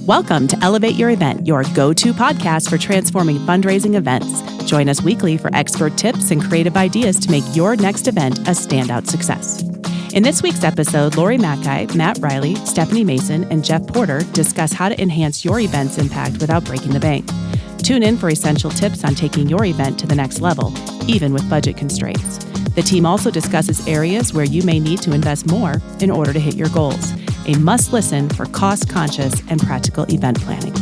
Welcome to Elevate Your Event, your go-to podcast for transforming fundraising events. Join us weekly for expert tips and creative ideas to make your next event a standout success. In this week's episode, Lori Mackay, Matt Riley, Stephanie Mason, and Jeff Porter discuss how to enhance your event's impact without breaking the bank. Tune in for essential tips on taking your event to the next level, even with budget constraints. The team also discusses areas where you may need to invest more in order to hit your goals. A must-listen for cost-conscious and practical event planning.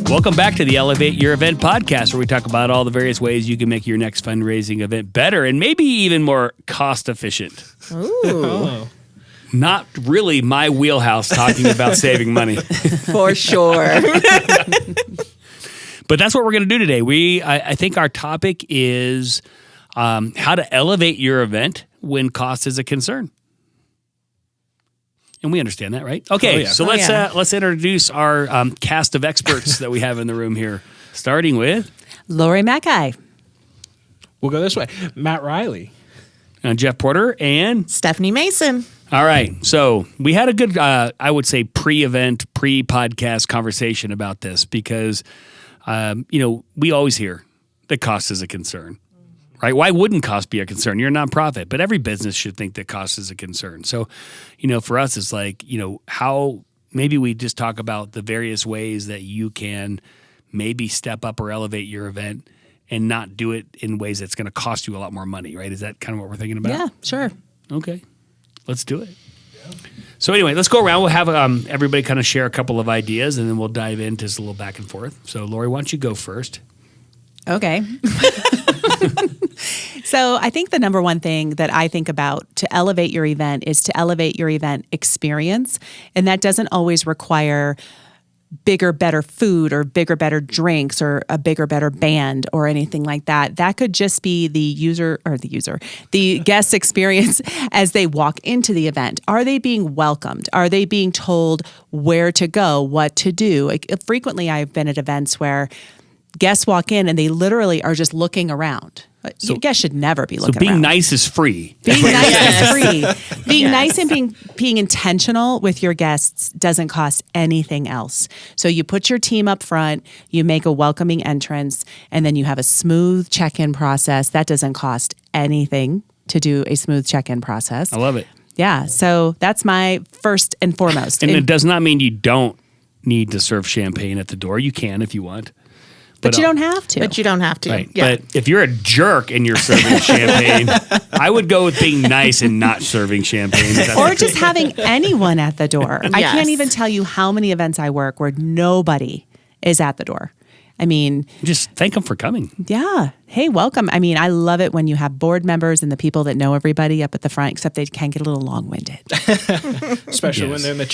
Welcome back to the Elevate Your Event podcast, where we talk about all the various ways you can make your next fundraising event better and maybe even more cost-efficient. Ooh. Not really my wheelhouse talking about saving money. For sure. But that's what we're going to do today. I think our topic is how to elevate your event when cost is a concern. And we understand that, right? Okay, so let's introduce our cast of experts that we have in the room here, starting with Lori Mackay. We'll go this way. Matt Riley. Jeff Porter and Stephanie Mason. All right. So we had a good, I would say, pre-event, pre-podcast conversation about this because, we always hear that cost is a concern, right? Why wouldn't cost be a concern? You're a nonprofit, but every business should think that cost is a concern. So, for us, it's like, how maybe we just talk about the various ways that you can maybe step up or elevate your event and not do it in ways that's going to cost you a lot more money, right? Is that kind of what we're thinking about? Yeah, sure. Okay. Let's do it. Yeah. So anyway, let's go around. We'll have everybody kind of share a couple of ideas, and then we'll dive into just a little back and forth. So Lori, why don't you go first? Okay. So I think the number one thing that I think about to elevate your event is to elevate your event experience. And that doesn't always require bigger, better food or bigger, better drinks or a bigger, better band or anything like that. That could just be the guest experience as they walk into the event. Are they being welcomed? Are they being told where to go, what to do? Frequently, I've been at events where guests walk in and they literally are just looking around. So, guests should never be looking around. So being nice is free. Being nice is free. Being nice and being intentional with your guests doesn't cost anything else. So you put your team up front, you make a welcoming entrance, and then you have a smooth check-in process. That doesn't cost anything to do a smooth check-in process. I love it. Yeah, so that's my first and foremost. And it does not mean you don't need to serve champagne at the door. You can if you want. But you don't have to. But you don't have to. Right. Yeah. But if you're a jerk and you're serving champagne, I would go with being nice and not serving champagne. Or just having anyone at the door. Yes. I can't even tell you how many events I work where nobody is at the door. I mean, just thank them for coming. Yeah. Hey, welcome. I mean, I love it when you have board members and the people that know everybody up at the front, except they can get a little long-winded. Especially when they're in the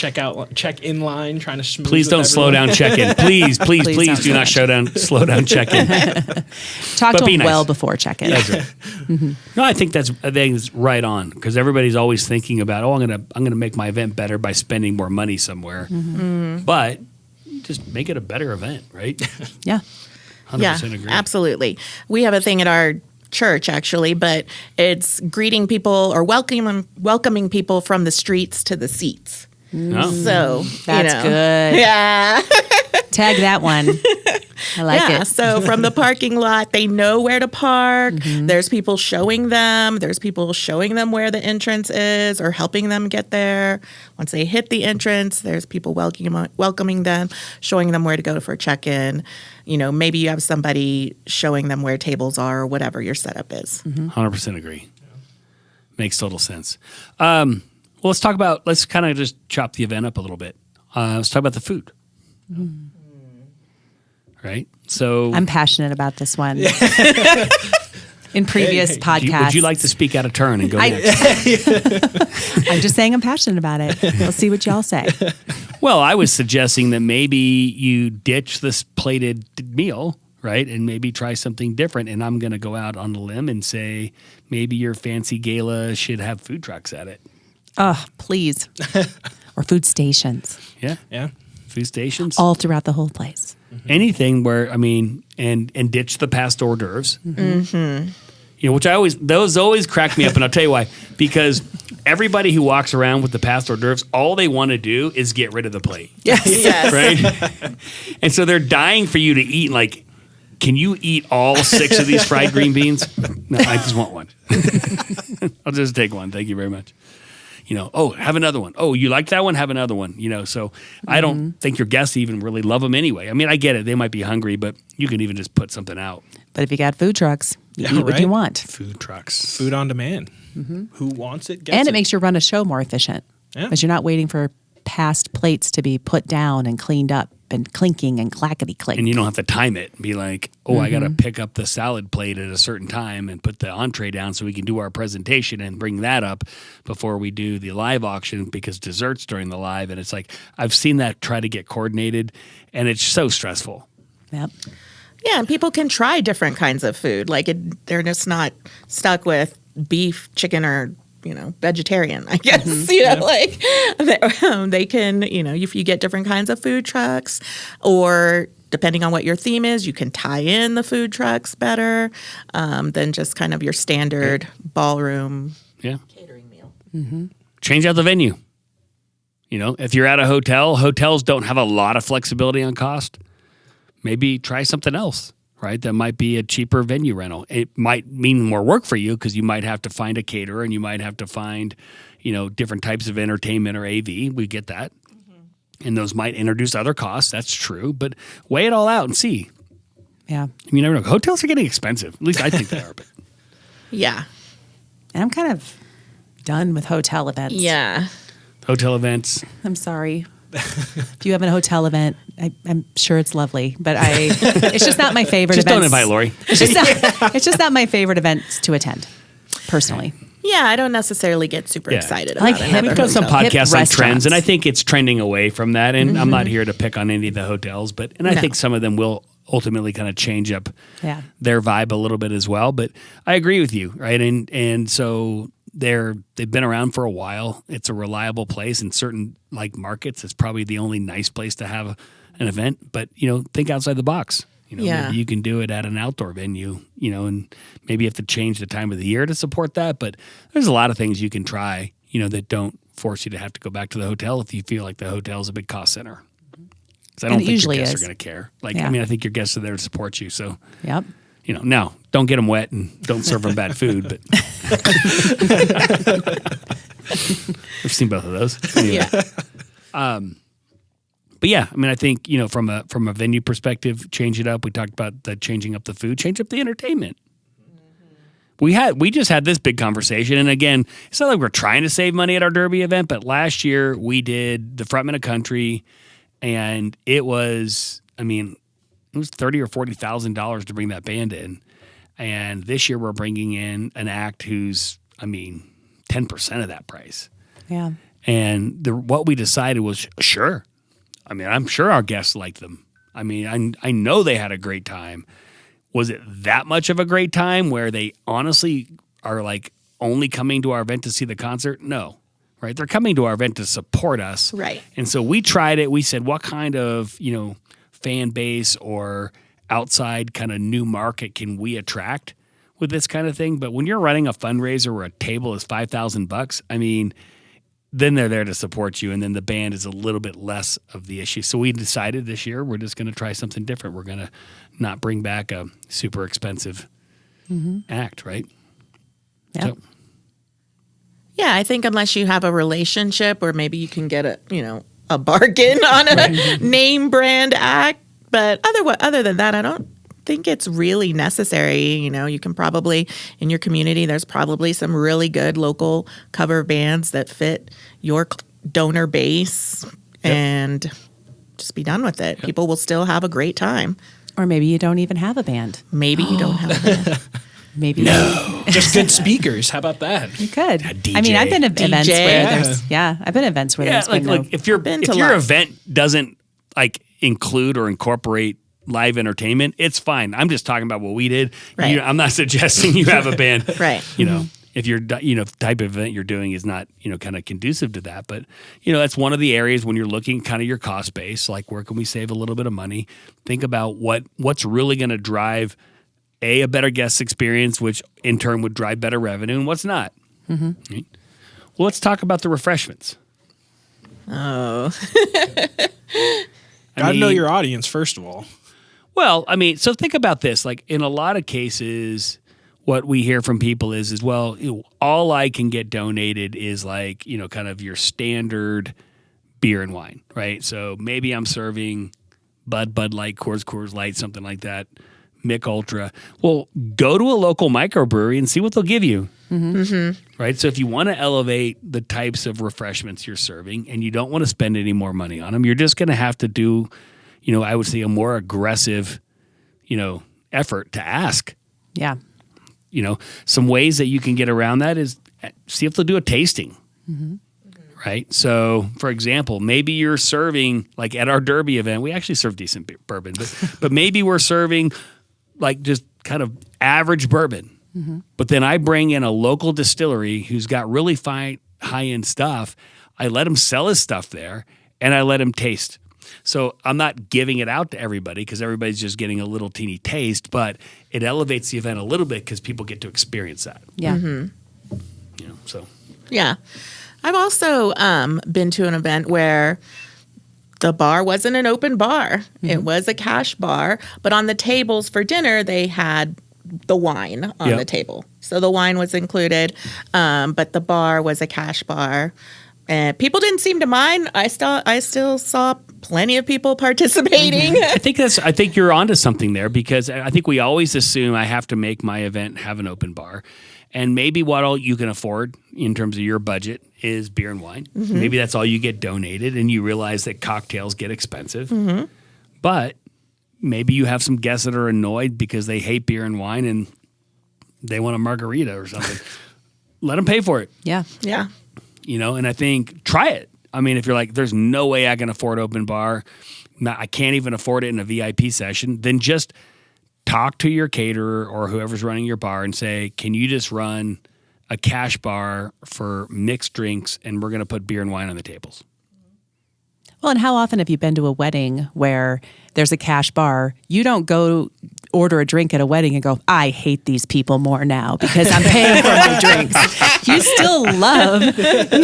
check-in line trying to smooth. Please don't slow down check-in. Please do not slow down check-in. Talk to them well before check-in. That's right. Mm-hmm. No, I think it's right on because everybody's always thinking about, I'm gonna make my event better by spending more money somewhere. Mm-hmm. But just make it a better event, right? Yeah. 100% agree. Absolutely. We have a thing at our church, actually, but it's greeting people or welcoming people from the streets to the seats. Oh. So that's good. Yeah. Tag that one. I like it. So from the parking lot, they know where to park. Mm-hmm. There's people showing them. There's people showing them where the entrance is or helping them get there. Once they hit the entrance, there's people welcoming them, showing them where to go for check-in. Maybe you have somebody showing them where tables are or whatever your setup is. Mm-hmm. 100% agree. Makes total sense. Let's kind of just chop the event up a little bit. Let's talk about the food. Mm. Right? So I'm passionate about this one. In previous podcasts. Would you like to speak out of turn and go next? I'm just saying I'm passionate about it. We'll see what y'all say. Well, I was suggesting that maybe you ditch this plated meal, right? And maybe try something different. And I'm going to go out on a limb and say maybe your fancy gala should have food trucks at it. Oh, please. Or food stations. Yeah. Food stations. All throughout the whole place. Mm-hmm. Anything where, and ditch the past hors d'oeuvres. Mm-hmm. which those always crack me up, and I'll tell you why. Because everybody who walks around with the past hors d'oeuvres, all they want to do is get rid of the plate. Yes. Right? And so they're dying for you to eat. Like, can you eat all 6 of these fried green beans? No, I just want one. I'll just take one. Thank you very much. Have another one. Oh, you like that one? Have another one. So I don't think your guests even really love them anyway. I mean, I get it. They might be hungry, but you can even just put something out. But if you got food trucks, you eat what you want. Food trucks. Food on demand. Who wants it gets And it. it makes your run a show more efficient. Yeah. Because you're not waiting for past plates to be put down and cleaned up and clinking and clackety clink. And you don't have to time it. Be like, I got to pick up the salad plate at a certain time and put the entree down so we can do our presentation and bring that up before we do the live auction because desserts during the live. And it's like, I've seen that try to get coordinated and it's so stressful. Yep. Yeah, and people can try different kinds of food. Like they're just not stuck with beef, chicken, or vegetarian, I guess. They can, if you get different kinds of food trucks, or depending on what your theme is, you can tie in the food trucks better than just kind of your standard ballroom catering meal. Change out the venue. If you're at a hotel, hotels don't have a lot of flexibility on cost. Maybe try something else. Right, that might be a cheaper venue rental. It might mean more work for you because you might have to find a caterer and you might have to find, different types of entertainment or AV. We get that, and those might introduce other costs. That's true, but weigh it all out and see. Yeah, you never know. Hotels are getting expensive. At least I think they are. But yeah, and I'm kind of done with hotel events. Yeah, hotel events. I'm sorry. If you have a hotel event, I'm sure it's lovely, but it's just not my favorite just event. Don't invite Lori. It's just not my favorite events to attend, personally. Yeah, I don't necessarily get super excited about it. We've done some podcasts on trends, and I think think it's trending away from that. And I'm not here to pick on any of the hotels, I think some of them will ultimately kind of change up their vibe a little bit as well. But I agree with you, right? And so they've been around for a while. It's a reliable place in certain markets. It's probably the only nice place to have an event. But think outside the box. Maybe you can do it at an outdoor venue. And maybe you have to change the time of the year to support that. But there's a lot of things you can try. That don't force you to have to go back to the hotel if you feel like the hotel is a big cost center. Because I don't think your guests are going to care. I think your guests are there to support you. So yep. Now don't get them wet and don't serve them bad food. But I've seen both of those. Anyway. But yeah, I think from a venue perspective, change it up. We talked about the changing up the food, change up the entertainment. We just had this big conversation, and again, it's not like we're trying to save money at our Derby event, but last year we did the Frontman of Country, and it was $30,000 or $40,000 to bring that band in, and this year we're bringing in an act who's 10% of that price. Yeah, and what we decided was sure. I'm sure our guests liked them. I know they had a great time. Was it that much of a great time where they honestly are only coming to our event to see the concert? No, right? They're coming to our event to support us. Right. And so we tried it. We said, what kind of, fan base or outside kind of new market can we attract with this kind of thing? But when you're running a fundraiser where a table is $5,000, then they're there to support you, and then the band is a little bit less of the issue. So we decided this year we're just going to try something different. We're going to not bring back a super expensive act, right? Yeah. So. Yeah, I think unless you have a relationship, or maybe you can get a bargain on a name brand act. But other than that, I don't think it's really necessary. You can probably, in your community, there's probably some really good local cover bands that fit your donor base, and just be done with it. Yep. People will still have a great time. Or maybe you don't even have a band. Maybe you don't have a band. Maybe just good speakers. How about that? You could. A DJ. I've been at events where there's I've been at events where there's been if your event doesn't include or incorporate live entertainment, it's fine. I'm just talking about what we did. Right. I'm not suggesting you have a band. Right. If your type of event you're doing is not kind of conducive to that, but that's one of the areas when you're looking kind of your cost base, like where can we save a little bit of money? Think about what's really going to drive a better guest experience, which in turn would drive better revenue, and what's not. Right? Well, let's talk about the refreshments. Oh. Gotta know your audience, first of all. Well, I mean, so think about this. Like in a lot of cases, what we hear from people is well, all I can get donated is like, kind of your standard beer and wine, right? So maybe I'm serving Bud Light, Coors Light, something like that, Mick Ultra. Well, go to a local microbrewery and see what they'll give you. Right? So if you want to elevate the types of refreshments you're serving and you don't want to spend any more money on them, you're just going to have to do, I would say a more aggressive, effort to ask. Yeah. Some ways that you can get around that is see if they'll do a tasting. Right? So, for example, maybe you're serving, like at our Derby event, we actually serve decent bourbon, but maybe we're serving like just kind of average bourbon. But then I bring in a local distillery who's got really fine, high-end stuff. I let him sell his stuff there, and I let him taste. So I'm not giving it out to everybody because everybody's just getting a little teeny taste, but it elevates the event a little bit because people get to experience that. Yeah. So. Yeah. I've also been to an event where the bar wasn't an open bar. It was a cash bar, but on the tables for dinner, they had the wine on the table. So the wine was included, but the bar was a cash bar. And people didn't seem to mind. I still saw plenty of people participating. I think you're onto something there because I think we always assume I have to make my event have an open bar. And maybe what all you can afford in terms of your budget is beer and wine. Maybe that's all you get donated, and you realize that cocktails get expensive. But maybe you have some guests that are annoyed because they hate beer and wine and they want a margarita or something. Let them pay for it. Yeah. Yeah. And I think try it. I mean, if you're like, there's no way I can afford open bar, I can't even afford it in a VIP session, then just talk to your caterer or whoever's running your bar and say, can you just run a cash bar for mixed drinks and we're going to put beer and wine on the tables? Well, and how often have you been to a wedding where there's a cash bar? You don't go order a drink at a wedding and go, I hate these people more now because I'm paying for my drinks. You still love the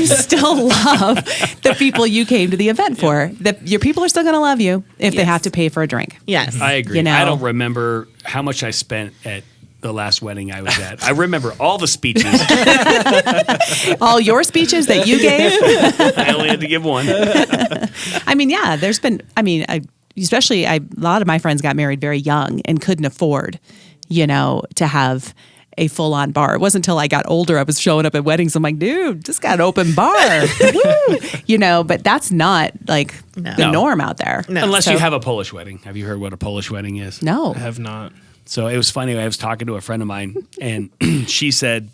people you came to the event for. Your people are still going to love you if they have to pay for a drink. Yes. I agree. I don't remember how much I spent at the last wedding I was at. I remember all the speeches. All your speeches that you gave? I only had to give one. I mean, yeah, there's been, especially a lot of my friends got married very young and couldn't afford, to have a full-on bar. It wasn't until I got older I was showing up at weddings. I'm like, dude, just got an open bar. Woo! But that's not like the norm out there. No. Unless you have a Polish wedding. Have you heard what a Polish wedding is? No. I have not. So it was funny. I was talking to a friend of mine, and she said,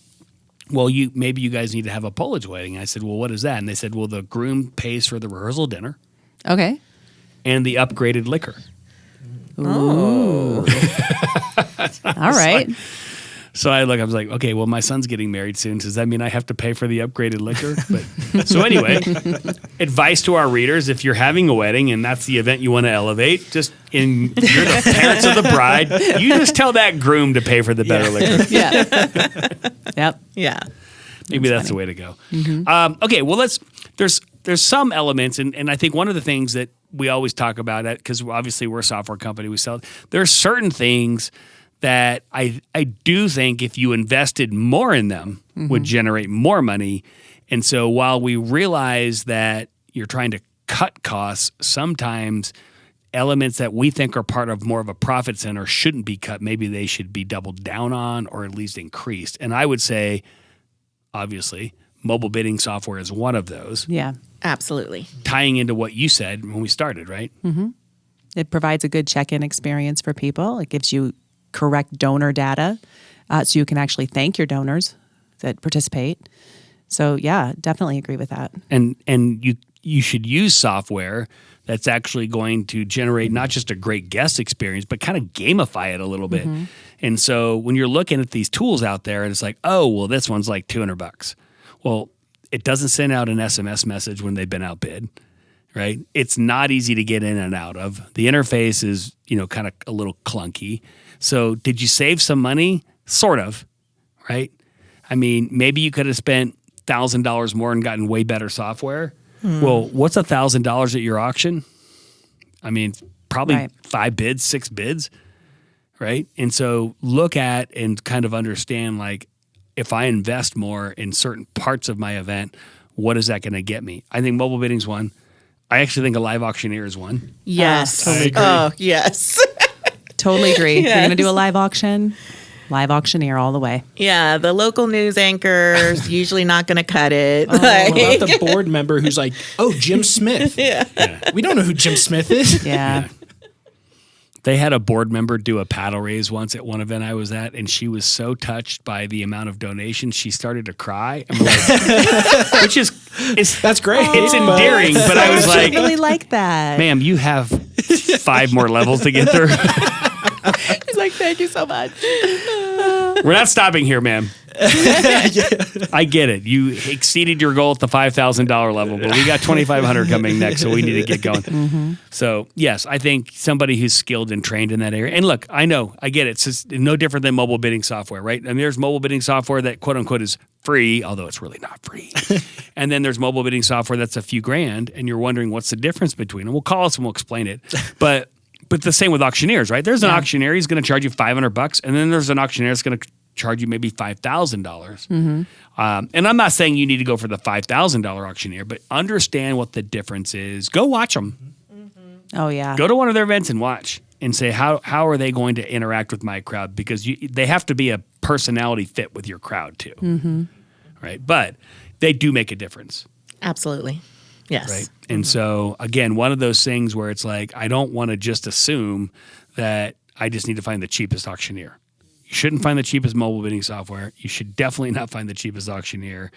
well, maybe you guys need to have a Polish wedding. I said, well, what is that? And they said, well, the groom pays for the rehearsal dinner. Okay. And the upgraded liquor. Ooh. All right. So I was like, okay, well, my son's getting married soon. Does that mean I have to pay for the upgraded liquor? But so anyway, advice to our readers: if you're having a wedding and that's the event you want to elevate, you're the parents of the bride. You just tell that groom to pay for the better liquor. Yeah. Yep. Yeah. Maybe that's the way to go. Okay, well, there's some elements, and I think one of the things that we always talk about, because obviously we're a software company, we sell. There are certain things that I do think if you invested more in them would generate more money. And so while we realize that you're trying to cut costs, sometimes elements that we think are part of more of a profit center shouldn't be cut. Maybe they should be doubled down on or at least increased. And I would say, obviously, mobile bidding software is one of those. Yeah. Absolutely. Tying into what you said when we started, right? Mm-hmm. It provides a good check-in experience for people. It gives you correct donor data so you can actually thank your donors that participate. So, yeah, definitely agree with that. And you should use software that's actually going to generate not just a great guest experience, but kind of gamify it a little bit. And so when you're looking at these tools out there and it's like, oh, well, this one's like $200. Well, it doesn't send out an SMS message when they've been outbid, right? It's not easy to get in and out of. The interface is, kind of a little clunky. So did you save some money? Sort of, right? I mean, maybe you could have spent $1,000 more and gotten way better software. Well, what's $1,000 at your auction? I mean, probably 5 bids, 6 bids, right? And so look at and kind of understand, like, if I invest more in certain parts of my event, what is that going to get me? I think mobile bidding's one. I actually think a live auctioneer is one. Yes. Totally agree. Oh, yes. Totally agree. If you're going to do Yes. a live auction, live auctioneer all the way. Yeah, the local news anchor's usually not going to cut it. What about the board member who's like, oh, Jim Smith? Yeah. We don't know who Jim Smith is. Yeah. They had a board member do a paddle raise once at one event I was at, and she was so touched by the amount of donations, she started to cry. I'm like, That's great. It's endearing, but I was I like, really like that. ma'am, you have 5 more levels to get through. He's like, thank you so much. We're not stopping here, ma'am. I get it. You exceeded your goal at the $5,000 level, but we got $2,500 coming next, so we need to get going. So, yes, I think somebody who's skilled and trained in that area. And look, I get it. It's just no different than mobile bidding software, right? I mean, there's mobile bidding software that quote unquote is free, although it's really not free. And then there's mobile bidding software that's a few grand, and you're wondering what's the difference between them. We'll call us and we'll explain it. But the same with auctioneers, right? There's an auctioneer, he's going to charge you $500, and then there's an auctioneer that's going to charge you maybe $5,000. And I'm not saying you need to go for the $5,000 auctioneer, but understand what the difference is. Go watch them. Oh, yeah. Go to one of their events and watch and say, how are they going to interact with my crowd? Because they have to be a personality fit with your crowd too, right? But they do make a difference. Absolutely. Yes. Right. And so, again, one of those things where it's like, I don't want to just assume that I just need to find the cheapest auctioneer. You shouldn't find the cheapest mobile bidding software. You should definitely not find the cheapest auctioneer.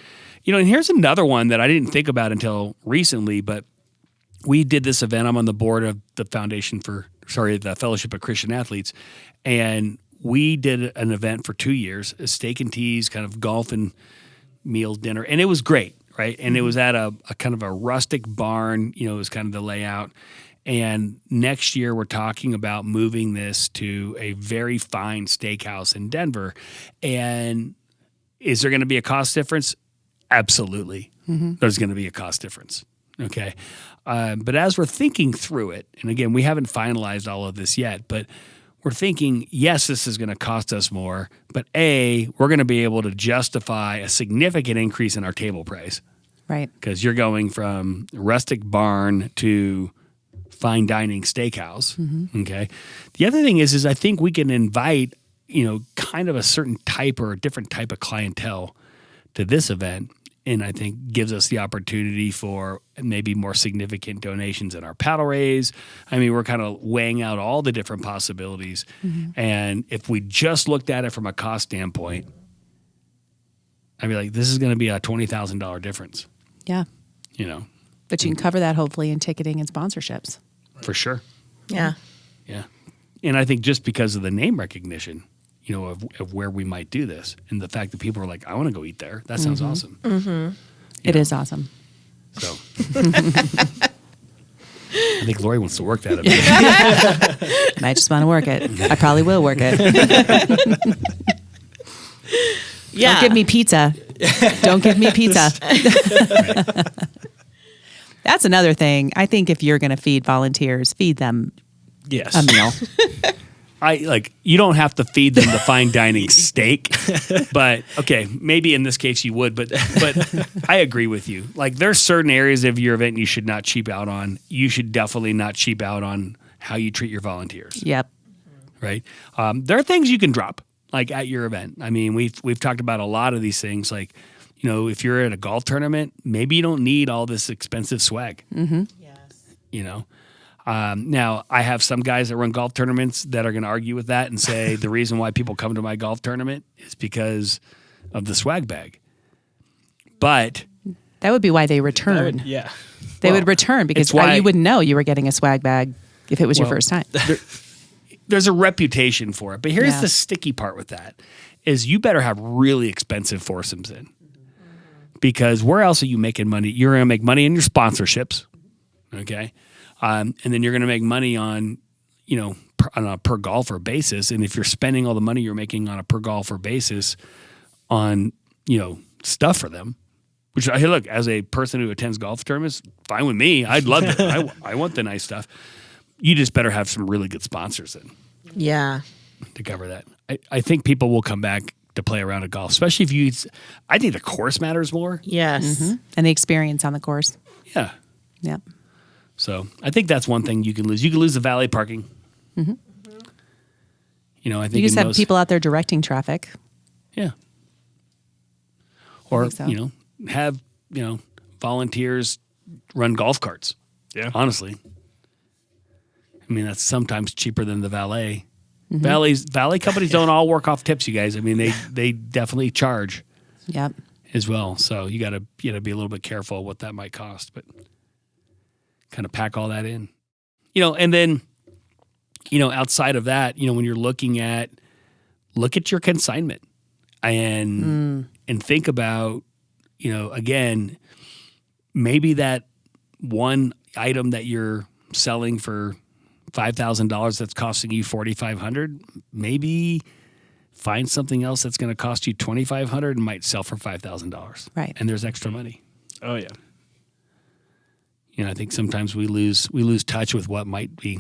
And here's another one that I didn't think about until recently, but we did this event. I'm on the board of the the Fellowship of Christian Athletes. And we did an event for 2 years, a steak and teas, kind of golf and meal dinner. And it was great. Right. And it was at a kind of a rustic barn, it was kind of the layout. And next year we're talking about moving this to a very fine steakhouse in Denver. And is there going to be a cost difference? Absolutely. There's going to be a cost difference. Okay. But as we're thinking through it, and again, we haven't finalized all of this yet, but we're thinking, yes, this is going to cost us more, but we're going to be able to justify a significant increase in our table price. Right. Because you're going from rustic barn to fine dining steakhouse. Okay. The other thing is I think we can invite, kind of a certain type or a different type of clientele to this event. And I think gives us the opportunity for maybe more significant donations in our paddle raise. I mean, we're kind of weighing out all the different possibilities. And if we just looked at it from a cost standpoint, I'd be like, this is going to be a $20,000 difference. Yeah. But you can cover that hopefully in ticketing and sponsorships. For sure. Yeah. Yeah. And I think just because of the name recognition, of where we might do this and the fact that people are like, I want to go eat there. That sounds awesome. It is awesome. So I think Lori wants to work that a bit. I just want to work it. I probably will work it. Yeah. Don't give me pizza. Don't give me pizza. That's another thing. I think if you're going to feed volunteers, feed them Yes. a meal. You don't have to feed them the fine dining steak, but okay, maybe in this case you would, but I agree with you. Like there's certain areas of your event you should not cheap out on. You should definitely not cheap out on how you treat your volunteers. Yep. Right. There are things you can drop like at your event. I mean, we've talked about a lot of these things. Like, if you're at a golf tournament, maybe you don't need all this expensive swag. Yes. Now, I have some guys that run golf tournaments that are going to argue with that and say the reason why people come to my golf tournament is because of the swag bag. But That would be why they return. Yeah. They would return because it's why- you wouldn't know you were getting a swag bag if it was your first time. there's a reputation for it. But here's Yeah. the sticky part with that is you better have really expensive foursomes in. Because where else are you making money? You're going to make money in your sponsorships, Okay. And then you're going to make money on, on a per golfer basis. And if you're spending all the money you're making on a per golfer basis on, stuff for them, which, hey, look, as a person who attends golf tournaments, fine with me. I'd love it. I want the nice stuff. You just better have some really good sponsors in. Yeah. To cover that. I think people will come back to play around at golf, especially I think the course matters more. Yes. And the experience on the course. Yeah. Yep. So I think that's one thing you can lose. You can lose the valet parking. Mm-hmm. I think you just have people out there directing traffic. Yeah. Or, so. Have, volunteers run golf carts. Yeah. Honestly. I mean, that's sometimes cheaper than the valet. Mm-hmm. Valet companies don't all work off tips, you guys. I mean, they definitely charge. Yep. As well. So you gotta be a little bit careful what that might cost, but kind of pack all that in. And then, outside of that, when you're look at your consignment and think about, again, maybe that one item that you're selling for $5,000 that's costing you $4,500, maybe find something else that's going to cost you $2,500 and might sell for $5,000. Right. And there's extra money. Oh yeah. I think sometimes we lose touch with what might be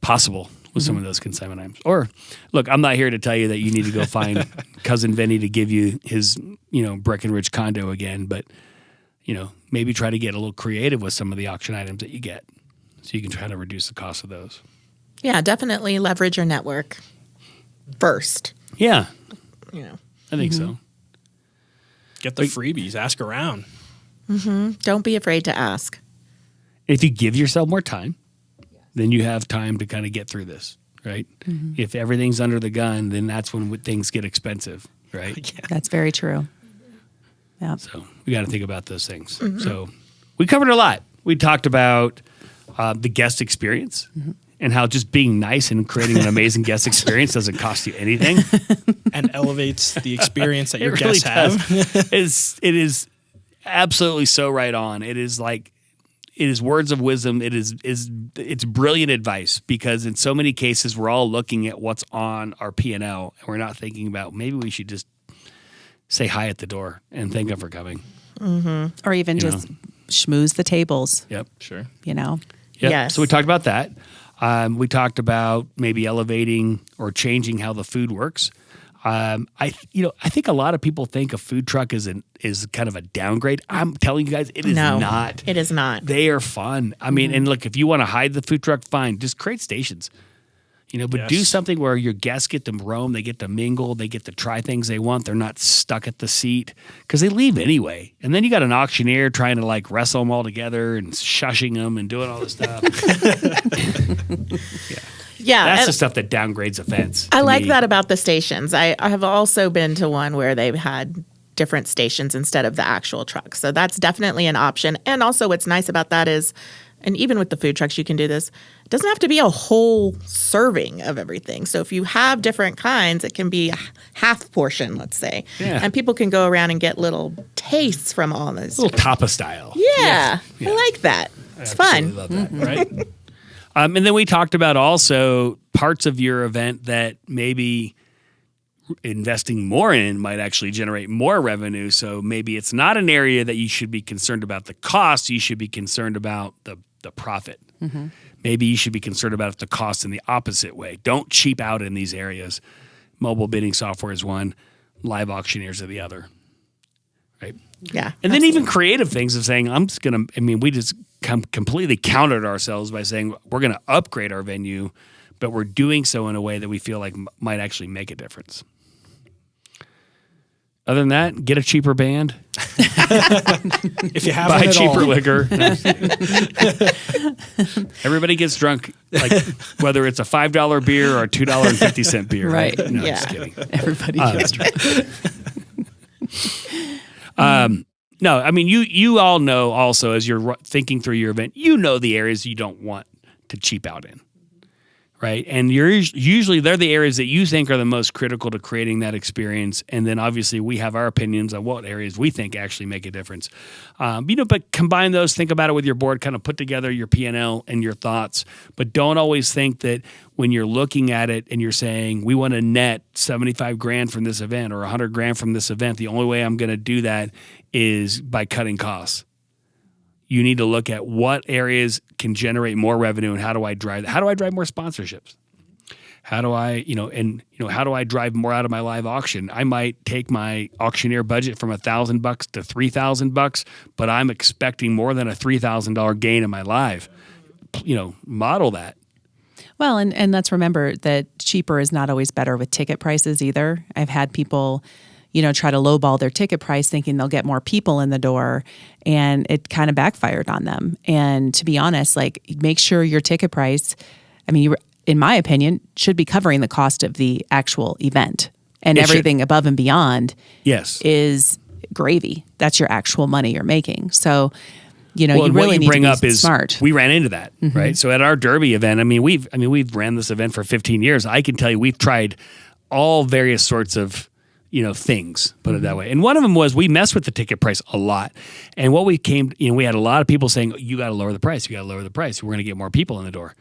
possible with some of those consignment items. Or, look, I'm not here to tell you that you need to go find Cousin Vinny to give you his, Breckenridge condo again, but, maybe try to get a little creative with some of the auction items that you get so you can try to reduce the cost of those. Yeah, definitely leverage your network first. Yeah. I think so. Get the freebies. Ask around. Don't be afraid to ask. If you give yourself more time, then you have time to kind of get through this, right? If everything's under the gun, then that's when things get expensive, right? Yeah. That's very true. Yeah. So we got to think about those things. So we covered a lot. We talked about the guest experience and how just being nice and creating an amazing guest experience doesn't cost you anything. And elevates the experience that your It really guests have. It is absolutely so right on. It is words of wisdom. It's brilliant advice because in so many cases we're all looking at what's on our P&L and we're not thinking about maybe we should just say hi at the door and thank them for coming. Or even just schmooze the tables, Yep. Sure. Yep. Yes. So we talked about that. We talked about maybe elevating or changing how the food works. I think a lot of people think a food truck is kind of a downgrade. I'm telling you guys, it is not. It is not. They are fun. I mean, and look, if you want to hide the food truck, fine. Just create stations. But do something where your guests get to roam, they get to mingle, they get to try things they want. They're not stuck at the seat because they leave anyway. And then you got an auctioneer trying to wrestle them all together and shushing them and doing all this stuff. Yeah. That's the stuff that downgrades events. I to like me. that about the stations. I have also been to one where they've had different stations instead of the actual truck. So that's definitely an option. And also what's nice about that is, and even with the food trucks, you can do this. It doesn't have to be a whole serving of everything. So if you have different kinds, it can be a half portion, let's say. Yeah. And people can go around and get little tastes from all this. A little tapa style. Yeah. I like that. It's fun. Love that, right? And then we talked about also parts of your event that maybe investing more in might actually generate more revenue. So maybe it's not an area that you should be concerned about the cost. You should be concerned about the profit. Maybe you should be concerned about the cost in the opposite way. Don't cheap out in these areas. Mobile bidding software is one. Live auctioneers are the other. Right? Yeah. And then even creative things of saying, we just completely countered ourselves by saying we're going to upgrade our venue, but we're doing so in a way that we feel like might actually make a difference. Other than that, get a cheaper band. If you have Buy one at cheaper all. liquor. Everybody gets drunk, whether it's a $5 beer or a $2.50 beer. Right. No, Yeah. just kidding. Everybody gets drunk. No, I mean, you all know also as you're thinking through your event, you know the areas you don't want to cheap out in, right? And usually they're the areas that you think are the most critical to creating that experience. And then obviously we have our opinions on what areas we think actually make a difference. But combine those, think about it with your board, kind of put together your P&L and your thoughts. But don't always think that when you're looking at it and you're saying, we want to net 75 grand from this event or 100 grand from this event, the only way I'm going to do that is by cutting costs. You need to look at what areas can generate more revenue and how do I drive more sponsorships? How do I, how do I drive more out of my live auction? I might take my auctioneer budget from $1,000 to $3,000, but I'm expecting more than a $3,000 gain in my live. Model that. Well, and let's remember that cheaper is not always better with ticket prices either. I've had people try to lowball their ticket price thinking they'll get more people in the door, and it kind of backfired on them. And to be honest, make sure your ticket price, in my opinion, should be covering the cost of the actual event. And everything above and beyond is gravy. That's your actual money you're making. So, you really need to be smart. We ran into that, right? So at our Derby event, we've ran this event for 15 years. I can tell you we've tried all various sorts of things, put it that way. And one of them was we messed with the ticket price a lot. And what we had a lot of people saying, you got to lower the price. You got to lower the price. We're going to get more people in the door.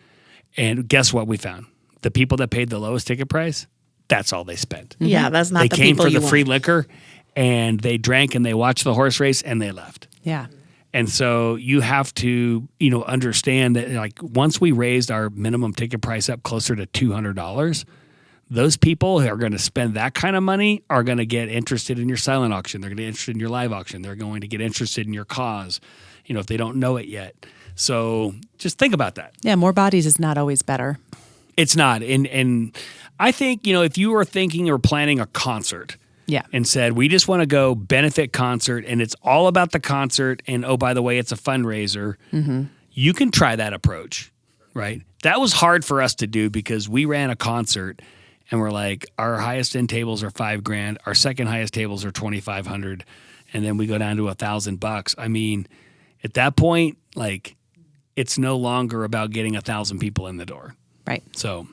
And guess what we found? The people that paid the lowest ticket price, that's all they spent. Yeah, that's not the people you want. They came for the free liquor and they drank and they watched the horse race and they left. Yeah. And so you have to, understand that once we raised our minimum ticket price up closer to $200, those people who are going to spend that kind of money are going to get interested in your silent auction. They're going to get interested in your live auction. They're going to get interested in your cause, if they don't know it yet. So just think about that. Yeah, more bodies is not always better. It's not. And I think, if you were thinking or planning a concert and said, we just want to go benefit concert and it's all about the concert and, oh, by the way, it's a fundraiser, you can try that approach, right? That was hard for us to do because we ran a concert and we're like, our highest end tables are $5,000. Our second highest tables are $2,500. And then we go down to $1,000. At that point, it's no longer about getting 1,000 people in the door. Right. So,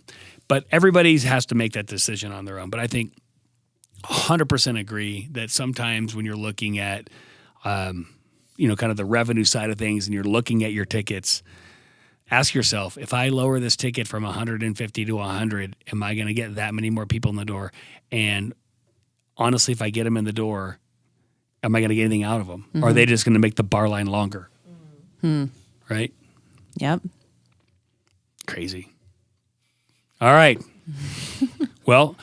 but everybody has to make that decision on their own. But I think 100% agree that sometimes when you're looking at, kind of the revenue side of things and you're looking at your tickets, ask yourself, if I lower this ticket from 150 to 100, am I going to get that many more people in the door? And honestly, if I get them in the door, am I going to get anything out of them? Or are they just going to make the bar line longer? Right? Yep. Crazy. All right. Well,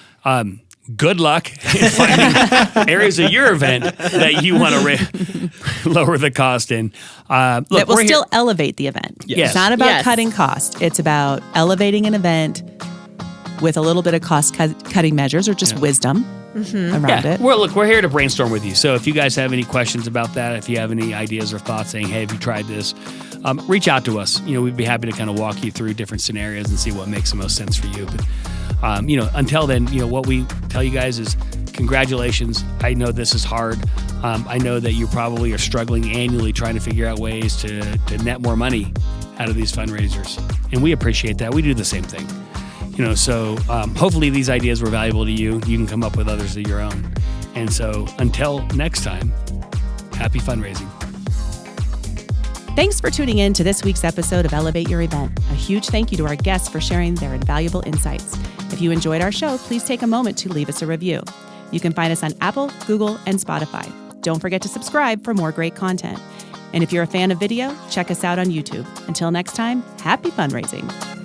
good luck in finding areas of your event that you want to lower the cost in. That will still elevate the event. Yes. It's not about cutting cost. It's about elevating an event with a little bit of cost-cutting measures or just wisdom around it. Well, look, we're here to brainstorm with you. So if you guys have any questions about that, if you have any ideas or thoughts saying, hey, have you tried this? Reach out to us. We'd be happy to kind of walk you through different scenarios and see what makes the most sense for you. But, until then, what we tell you guys is congratulations. I know this is hard. I know that you probably are struggling annually trying to figure out ways to net more money out of these fundraisers. And we appreciate that. We do the same thing. So hopefully these ideas were valuable to you. You can come up with others of your own. And so until next time, happy fundraising. Thanks for tuning in to this week's episode of Elevate Your Event. A huge thank you to our guests for sharing their invaluable insights. If you enjoyed our show, please take a moment to leave us a review. You can find us on Apple, Google, and Spotify. Don't forget to subscribe for more great content. And if you're a fan of video, check us out on YouTube. Until next time, happy fundraising.